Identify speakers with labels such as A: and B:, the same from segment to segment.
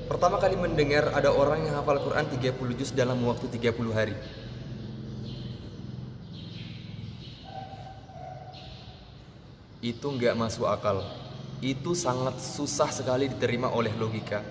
A: pertama kali mendengar ada orang yang hafal Quran 30 juz dalam waktu 30 hari. Itu nggak masuk akal. Itu sangat susah sekali diterima oleh logika.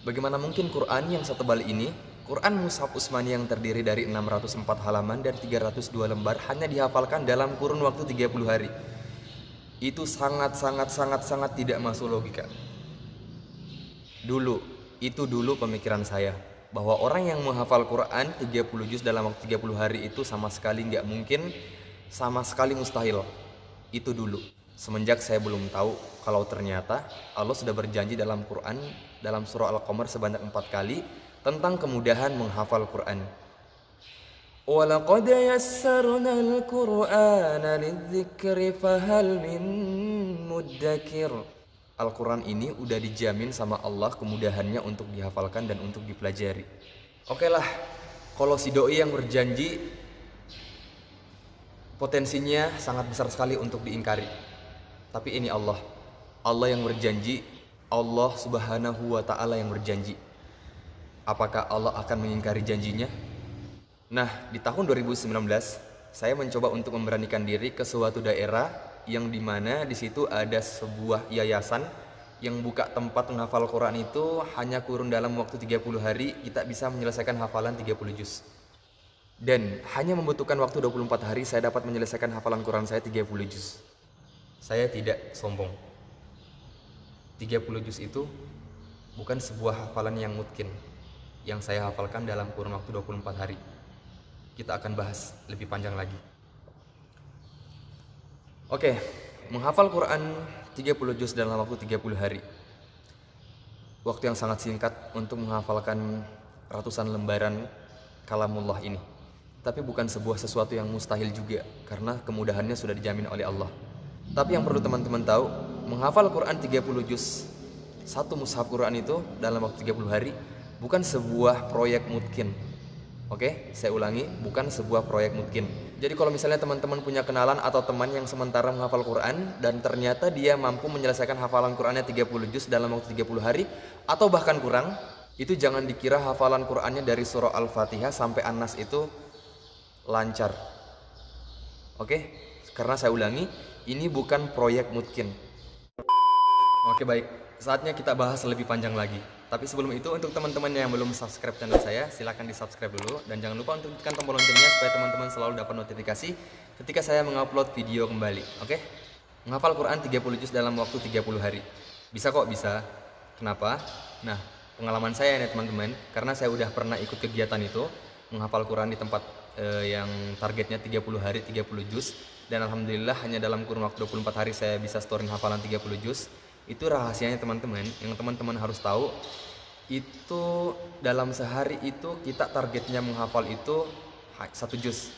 A: Bagaimana mungkin Quran yang setebal ini, Quran Mushaf Utsmani yang terdiri dari 604 halaman dan 302 lembar hanya dihafalkan dalam kurun waktu 30 hari. Itu sangat tidak masuk logika. Dulu pemikiran saya bahwa orang yang menghafal Quran 30 juz dalam waktu 30 hari itu sama sekali nggak mungkin, sama sekali mustahil. Itu dulu. Semenjak saya belum tahu kalau ternyata Allah sudah berjanji dalam Quran, dalam surah Al-Qamar sebanyak 4 kali tentang kemudahan menghafal Quran. وَلَقَدْ يَسَّرْنَا الْقُرْآنَ لِلذِّكْرِ فَهَلْ مِن مُدَّكِرٍ. Al-Quran ini udah dijamin sama Allah kemudahannya untuk dihafalkan dan untuk dipelajari. Oke lah, kalau si doi yang berjanji, potensinya sangat besar sekali untuk diingkari. Tapi ini Allah yang berjanji, Allah Subhanahu wa Ta'ala yang berjanji. Apakah Allah akan mengingkari janjinya? Nah, di tahun 2019 saya mencoba untuk memberanikan diri ke suatu daerah yang dimana di situ ada sebuah yayasan yang buka tempat menghafal Quran itu hanya kurun dalam waktu 30 hari kita bisa menyelesaikan hafalan 30 juz. Dan hanya membutuhkan waktu 24 hari saya dapat menyelesaikan hafalan Quran saya 30 juz. Saya tidak sombong. 30 juz itu bukan sebuah hafalan yang mungkin yang saya hafalkan dalam kurun waktu 24 hari. Kita akan bahas lebih panjang lagi. Oke, menghafal Quran 30 juz dalam waktu 30 hari. Waktu yang sangat singkat untuk menghafalkan ratusan lembaran kalamullah ini. Tapi bukan sebuah sesuatu yang mustahil juga, karena kemudahannya sudah dijamin oleh Allah. Tapi yang perlu teman-teman tahu, menghafal Quran 30 juz, satu mushaf Quran itu dalam waktu 30 hari, bukan sebuah proyek mungkin. Oke, saya ulangi, bukan sebuah proyek mungkin. Jadi kalau misalnya teman-teman punya kenalan atau teman yang sementara menghafal Quran dan ternyata dia mampu menyelesaikan hafalan Qurannya 30 juz dalam waktu 30 hari atau bahkan kurang, itu jangan dikira hafalan Qurannya dari surah Al-Fatihah sampai An-Nas itu lancar. Oke, karena saya ulangi, ini bukan proyek mungkin. Oke, baik, saatnya kita bahas lebih panjang lagi. Tapi sebelum itu, untuk teman-teman yang belum subscribe channel saya, silahkan di subscribe dulu. Dan jangan lupa untuk tekan tombol loncengnya supaya teman-teman selalu dapat notifikasi ketika saya mengupload video kembali. Oke? Menghafal Quran 30 juz dalam waktu 30 hari. Bisa kok, bisa. Kenapa? Nah, pengalaman saya nih teman-teman, karena saya udah pernah ikut kegiatan itu, menghafal Quran di tempat yang targetnya 30 hari 30 juz. Dan alhamdulillah hanya dalam kurun waktu 24 hari saya bisa storin hafalan 30 juz. Itu rahasianya teman-teman, yang teman-teman harus tahu. Itu dalam sehari itu kita targetnya menghafal itu 1 juz.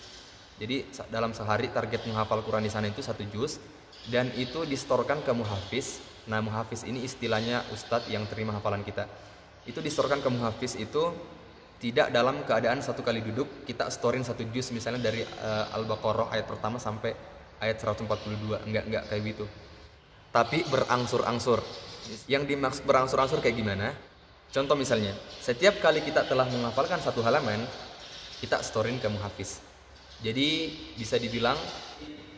A: Jadi dalam sehari target menghafal Quran di sana itu 1 juz, dan itu distorkan ke muhafiz. Nah, muhafiz ini istilahnya ustadz yang terima hafalan kita. Itu distorkan ke muhafiz itu tidak dalam keadaan satu kali duduk kita storin 1 juz misalnya dari Al-Baqarah ayat pertama sampai ayat 142. Enggak kayak gitu. Tapi berangsur-angsur. Yang dimaksud berangsur-angsur kayak gimana? Contoh misalnya, setiap kali kita telah menghafalkan 1 halaman, kita storin ke muhafiz. Jadi bisa dibilang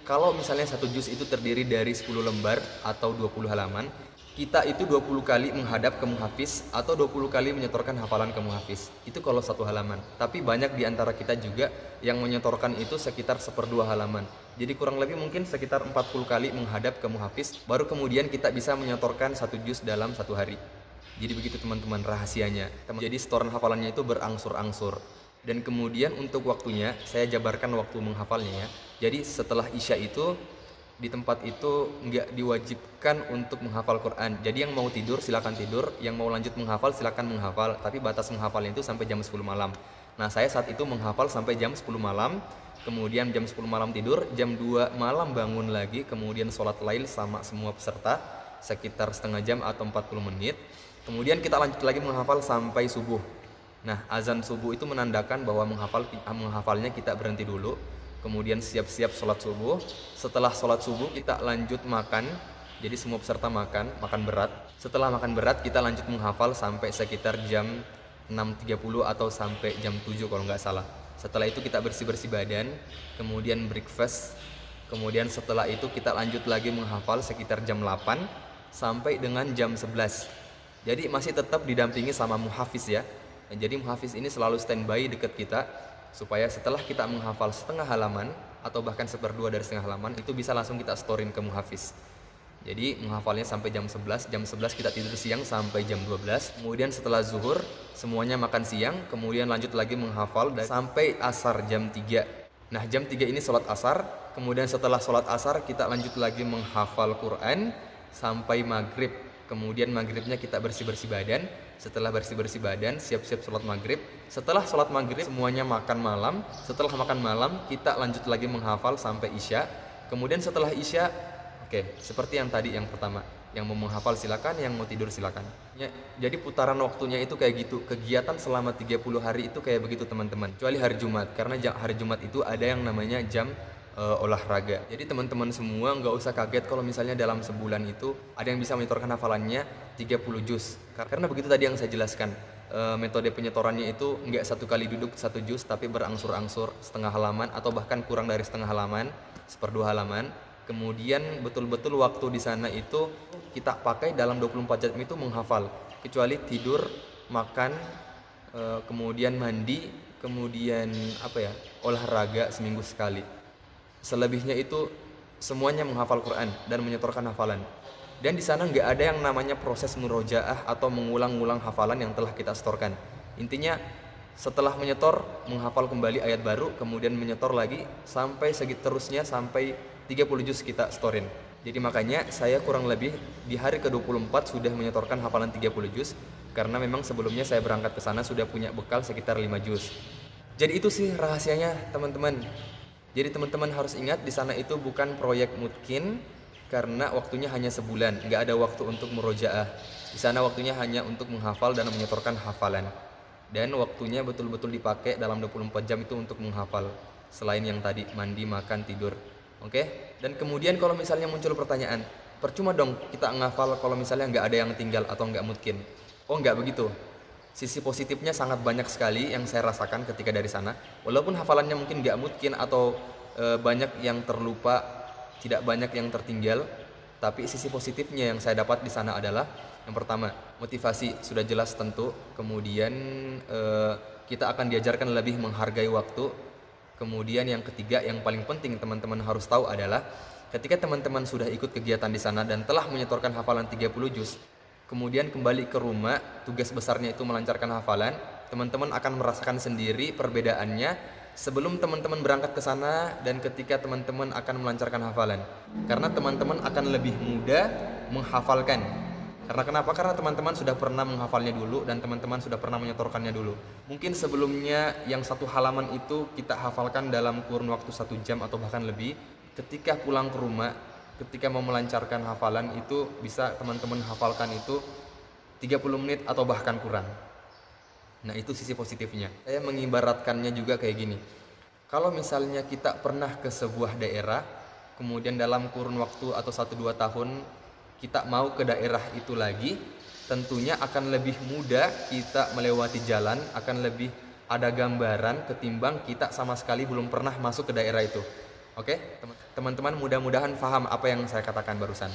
A: kalau misalnya 1 juz itu terdiri dari 10 lembar atau 20 halaman, kita itu 20 kali menghadap ke muhafiz atau 20 kali menyetorkan hafalan ke muhafiz. Itu kalau 1 halaman. Tapi banyak di antara kita juga yang menyetorkan itu sekitar 1/2 halaman. Jadi kurang lebih mungkin sekitar 40 kali menghadap ke muhafiz, baru kemudian kita bisa menyetorkan 1 juz dalam 1 hari. Jadi begitu teman-teman rahasianya. Jadi setoran hafalannya itu berangsur-angsur. Dan kemudian untuk waktunya, saya jabarkan waktu menghafalnya ya. Jadi setelah Isya itu, di tempat itu nggak diwajibkan untuk menghafal Quran. Jadi yang mau tidur silakan tidur, yang mau lanjut menghafal silakan menghafal. Tapi batas menghafalnya itu sampai jam 10 malam. Nah, saya saat itu menghafal sampai jam 10 malam. Kemudian jam 10 malam tidur, jam 2 malam bangun lagi, kemudian sholat lail sama semua peserta sekitar setengah jam atau 40 menit. Kemudian kita lanjut lagi menghafal sampai subuh. Nah, azan subuh itu menandakan bahwa menghafalnya kita berhenti dulu. Kemudian siap-siap sholat subuh. Setelah sholat subuh kita lanjut makan. Jadi semua peserta makan berat. Setelah makan berat, kita lanjut menghafal sampai sekitar jam 6.30 atau sampai jam 7 kalau nggak salah. Setelah itu kita bersih-bersih badan, kemudian breakfast. Kemudian setelah itu kita lanjut lagi menghafal sekitar jam 8 sampai dengan jam 11. Jadi masih tetap didampingi sama muhafiz ya. Jadi muhafiz ini selalu standby dekat kita, supaya setelah kita menghafal setengah halaman atau bahkan seperdua dari setengah halaman, itu bisa langsung kita storein ke muhafiz. Jadi menghafalnya sampai jam 11, jam 11 kita tidur siang sampai jam 12. Kemudian setelah zuhur semuanya makan siang, kemudian lanjut lagi menghafal sampai asar jam 3. Nah jam 3 ini sholat asar, kemudian setelah sholat asar kita lanjut lagi menghafal Quran sampai maghrib. Kemudian maghribnya kita bersih-bersih badan. Setelah bersih-bersih badan, siap-siap sholat maghrib. Setelah sholat maghrib semuanya makan malam. Setelah makan malam kita lanjut lagi menghafal sampai isya. Kemudian setelah isya, oke, seperti yang tadi yang pertama, yang mau menghafal silakan, yang mau tidur silakan. Ya, jadi putaran waktunya itu kayak gitu. Kegiatan selama 30 hari itu kayak begitu teman-teman. Kecuali hari Jumat, karena hari Jumat itu ada yang namanya jam olahraga. Jadi teman-teman semua nggak usah kaget kalau misalnya dalam sebulan itu ada yang bisa menyetorkan hafalannya 30 juz. Karena begitu tadi yang saya jelaskan, metode penyetorannya itu nggak satu kali duduk satu juz, tapi berangsur-angsur setengah halaman atau bahkan kurang dari setengah halaman, seperdua halaman. Kemudian betul-betul waktu di sana itu kita pakai dalam 24 jam itu menghafal, kecuali tidur, makan, kemudian mandi, kemudian olahraga seminggu sekali. Selebihnya itu semuanya menghafal Quran dan menyetorkan hafalan. Dan di sana nggak ada yang namanya proses murojaah atau mengulang-ulang hafalan yang telah kita setorkan. Intinya setelah menyetor, menghafal kembali ayat baru, kemudian menyetor lagi sampai seterusnya sampai 30 juz kita storin. Jadi makanya saya kurang lebih di hari ke-24 sudah menyetorkan hafalan 30 juz, karena memang sebelumnya saya berangkat ke sana sudah punya bekal sekitar 5 juz. Jadi itu sih rahasianya teman-teman. Jadi teman-teman harus ingat di sana itu bukan proyek mungkin, karena waktunya hanya sebulan, nggak ada waktu untuk murojaah. Di sana waktunya hanya untuk menghafal dan menyetorkan hafalan. Dan waktunya betul-betul dipakai dalam 24 jam itu untuk menghafal. Selain yang tadi, mandi, makan, tidur. Oke? Dan kemudian kalau misalnya muncul pertanyaan, percuma dong kita menghafal kalau misalnya nggak ada yang tinggal atau nggak mungkin. Oh nggak begitu. Sisi positifnya sangat banyak sekali yang saya rasakan ketika dari sana. Walaupun hafalannya mungkin nggak mungkin atau banyak yang terlupa, tidak banyak yang tertinggal, tapi sisi positifnya yang saya dapat di sana adalah yang pertama, motivasi sudah jelas tentu. Kemudian kita akan diajarkan lebih menghargai waktu. Kemudian yang ketiga, yang paling penting teman-teman harus tahu adalah ketika teman-teman sudah ikut kegiatan di sana dan telah menyetorkan hafalan 30 juz, kemudian kembali ke rumah, tugas besarnya itu melancarkan hafalan. Teman-teman akan merasakan sendiri perbedaannya sebelum teman-teman berangkat ke sana dan ketika teman-teman akan melancarkan hafalan. Karena teman-teman akan lebih mudah menghafalkan. Karena kenapa? Karena teman-teman sudah pernah menghafalnya dulu dan teman-teman sudah pernah menyetorkannya dulu. Mungkin sebelumnya yang satu halaman itu kita hafalkan dalam kurun waktu 1 jam atau bahkan lebih. Ketika pulang ke rumah, ketika mau melancarkan hafalan itu bisa teman-teman hafalkan itu 30 menit atau bahkan kurang. Nah itu sisi positifnya. Saya mengibaratkannya juga kayak gini. Kalau misalnya kita pernah ke sebuah daerah, kemudian dalam kurun waktu atau 1-2 tahun kita mau ke daerah itu lagi, tentunya akan lebih mudah kita melewati jalan, akan lebih ada gambaran ketimbang kita sama sekali belum pernah masuk ke daerah itu. Oke, teman-teman mudah-mudahan paham apa yang saya katakan barusan.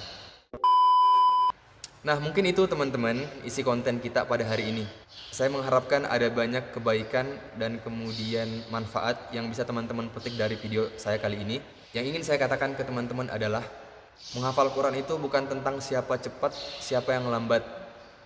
A: Nah mungkin itu teman-teman isi konten kita pada hari ini. Saya mengharapkan ada banyak kebaikan dan kemudian manfaat yang bisa teman-teman petik dari video saya kali ini. Yang ingin saya katakan ke teman-teman adalah menghafal Quran itu bukan tentang siapa cepat, siapa yang lambat,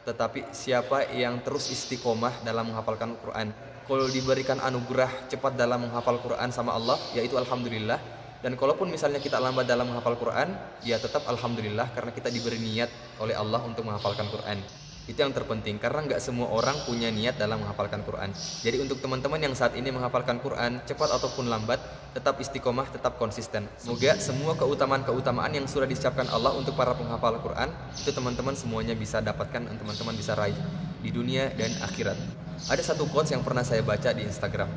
A: tetapi siapa yang terus istiqomah dalam menghafalkan Quran. Kalau diberikan anugerah cepat dalam menghafal Quran sama Allah, yaitu alhamdulillah. Dan kalaupun misalnya kita lambat dalam menghafal Quran, ya tetap alhamdulillah karena kita diberi niat oleh Allah untuk menghafalkan Quran. Itu yang terpenting, karena nggak semua orang punya niat dalam menghafalkan Quran. Jadi untuk teman-teman yang saat ini menghafalkan Quran, cepat ataupun lambat, tetap istiqomah, tetap konsisten. Semoga semua keutamaan-keutamaan yang sudah disiapkan Allah untuk para penghafal Quran, itu teman-teman semuanya bisa dapatkan dan teman-teman bisa raih di dunia dan akhirat. Ada satu quotes yang pernah saya baca di Instagram.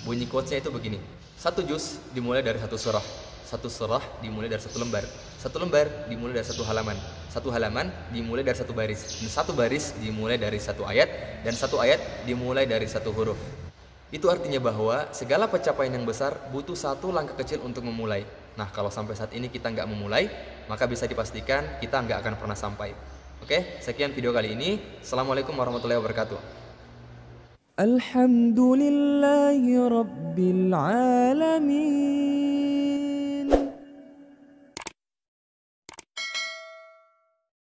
A: Bunyi quotesnya itu begini: 1 juz dimulai dari 1 surah, 1 surah dimulai dari 1 lembar, Satu lembar dimulai dari satu halaman. Satu halaman dimulai dari satu baris. Dan satu baris dimulai dari satu ayat. Dan satu ayat dimulai dari satu huruf. Itu artinya bahwa segala pencapaian yang besar butuh satu langkah kecil untuk memulai. Nah, kalau sampai saat ini kita nggak memulai, maka bisa dipastikan kita nggak akan pernah sampai. Oke, sekian video kali ini. Assalamualaikum warahmatullahi wabarakatuh.
B: Alhamdulillahi Rabbil Alamin.